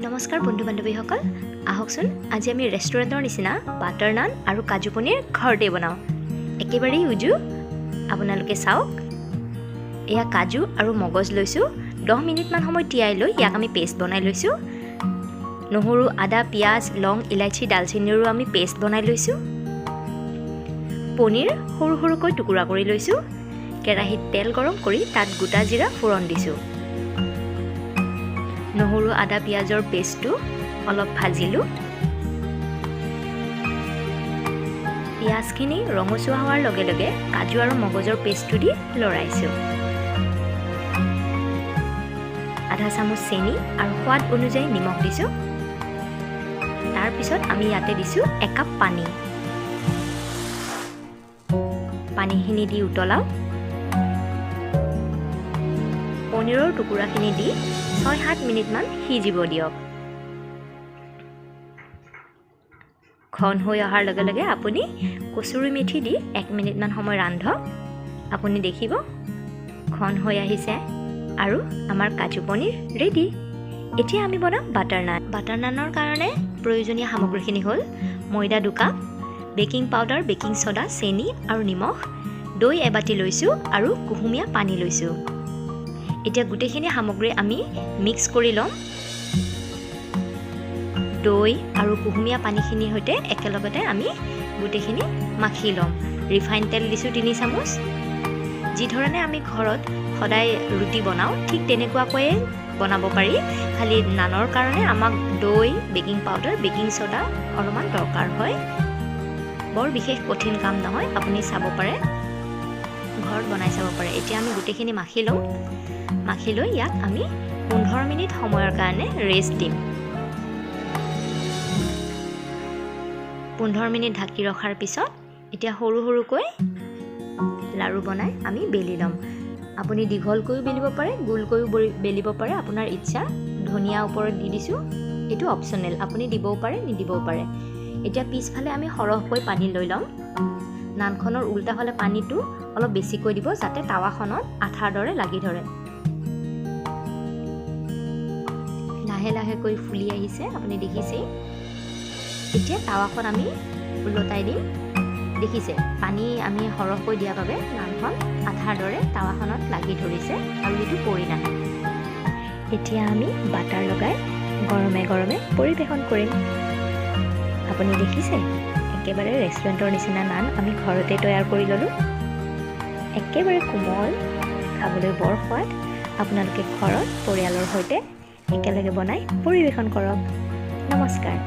নমস্কাৰ বন্ধু বান্ধৱীসকল, আহকচোন আজি আমি ৰেষ্টুৰেণ্টৰ নিচিনা বাটাৰ নান আৰু কাজু পনীৰ ঘৰতে বনাওঁ। একেবাৰেই উজু, আপোনালোকে চাওক। এয়া কাজু আৰু মগজ লৈছোঁ। 10 মিনিটমান সময় তিয়াই লৈ ইয়াক আমি পেষ্ট বনাই লৈছোঁ। নহৰু, আদা, পিঁয়াজ, লং, ইলাইচি, ডালচেনিৰো আমি পেষ্ট বনাই লৈছোঁ। পনীৰ সৰু সৰুকৈ টুকুৰা কৰি লৈছোঁ। কেৰাহীত তেল গৰম কৰি তাত গোটা জিৰা ফোৰণ দিছোঁ। নহৰু, আদা, পিঁয়াজৰ পেষ্টটো অলপ ভাজিলোঁ। পিঁয়াজখিনি ৰঙচুৱা হোৱাৰ লগে লগে কাজু আৰু মগজৰ পেষ্টটো দি লৰাইছোঁ। আধা চামুচ চেনি আৰু সোৱাদ অনুযায়ী নিমখ দিছোঁ। তাৰপিছত আমি ইয়াতে দিছোঁ 1 কাপ পানী। পানীখিনি দি উতলাওঁ। পনীৰৰ টুকুৰাখিনি দি 6-7 মিনিটমান সিজিব দিয়ক। ঘন হৈ অহাৰ লগে লগে আপুনি কচুৰি মেথি দি 1 মিনিটমান সময় ৰান্ধক। আপুনি দেখিব ঘন হৈ আহিছে আৰু আমাৰ কাজু পনীৰ ৰেডি। এতিয়া আমি বনাম বাটাৰ নান। বাটাৰ নানৰ কাৰণে প্ৰয়োজনীয় সামগ্ৰীখিনি হ'ল ময়দা 2 cup, baking powder, baking soda, চেনি আৰু নিমখ, দৈ এবাটি লৈছোঁ আৰু কুহুমীয়া পানী লৈছোঁ। এতিয়া গোটেইখিনি সামগ্ৰী আমি মিক্স কৰি ল'ম। দৈ আৰু কুহুমীয়া পানীখিনিৰ সৈতে একেলগতে আমি গোটেইখিনি মাখি ল'ম। ৰিফাইন তেল দিছোঁ 3 চামুচ। যি ধৰণে আমি ঘৰত সদায় ৰুটি বনাওঁ ঠিক তেনেকুৱাকৈয়ে বনাব পাৰি। খালি নানৰ কাৰণে আমাক দৈ, বেকিং পাউডাৰ, বেকিং ছ'ডা অলপমান দৰকাৰ হয়। বৰ বিশেষ কঠিন কাম নহয়, আপুনি চাব পাৰে, ঘৰত বনাই চাব পাৰে। এতিয়া আমি গোটেইখিনি মাখি লওঁ। মাখি লৈ ইয়াক আমি 15 মিনিট সময়ৰ কাৰণে ৰেষ্ট দিম। 15 মিনিট ঢাকি ৰখাৰ পিছত এতিয়া সৰু সৰুকৈ লাড়ু বনাই আমি বেলি ল'ম। আপুনি দীঘলকৈও বেলিব পাৰে, গোলকৈও বেলিব পাৰে, আপোনাৰ ইচ্ছা। ধনিয়া ওপৰত দি দিছোঁ, এইটো অপশ্যনেল, আপুনি দিবও পাৰে নিদিবও পাৰে। এতিয়া পিছফালে আমি সৰহকৈ পানী লৈ ল'ম। নানখনৰ উল্টা হ'লে পানীটো অলপ বেছিকৈ দিব যাতে টাৱাখনত আঠাৰ দৰে লাগি ধৰে। লাহে লাহেকৈ ফুলি আহিছে, আপুনি দেখিছেই। এতিয়া টাৱাখন আমি ওলটাই দিম। দেখিছে পানী আমি সৰহকৈ দিয়াৰ বাবে নানখন আঠাৰ দৰে টাৱাখনত লাগি ধৰিছে আৰু এইটো পৰি নাহে। এতিয়া আমি বাটাৰ লগাই গৰমে গৰমে পৰিৱেশন কৰিম। আপুনি দেখিছে একেবাৰে ৰেষ্টুৰেণ্টৰ নিচিনা নান আমি ঘৰতে তৈয়াৰ কৰি ল'লোঁ। একেবাৰে কোমল, খাবলৈ বৰ সোৱাদ। আপোনালোকে ঘৰত পৰিয়ালৰ সৈতে একেলগে বনাই পৰিৱেশন কৰক। নমস্কাৰ।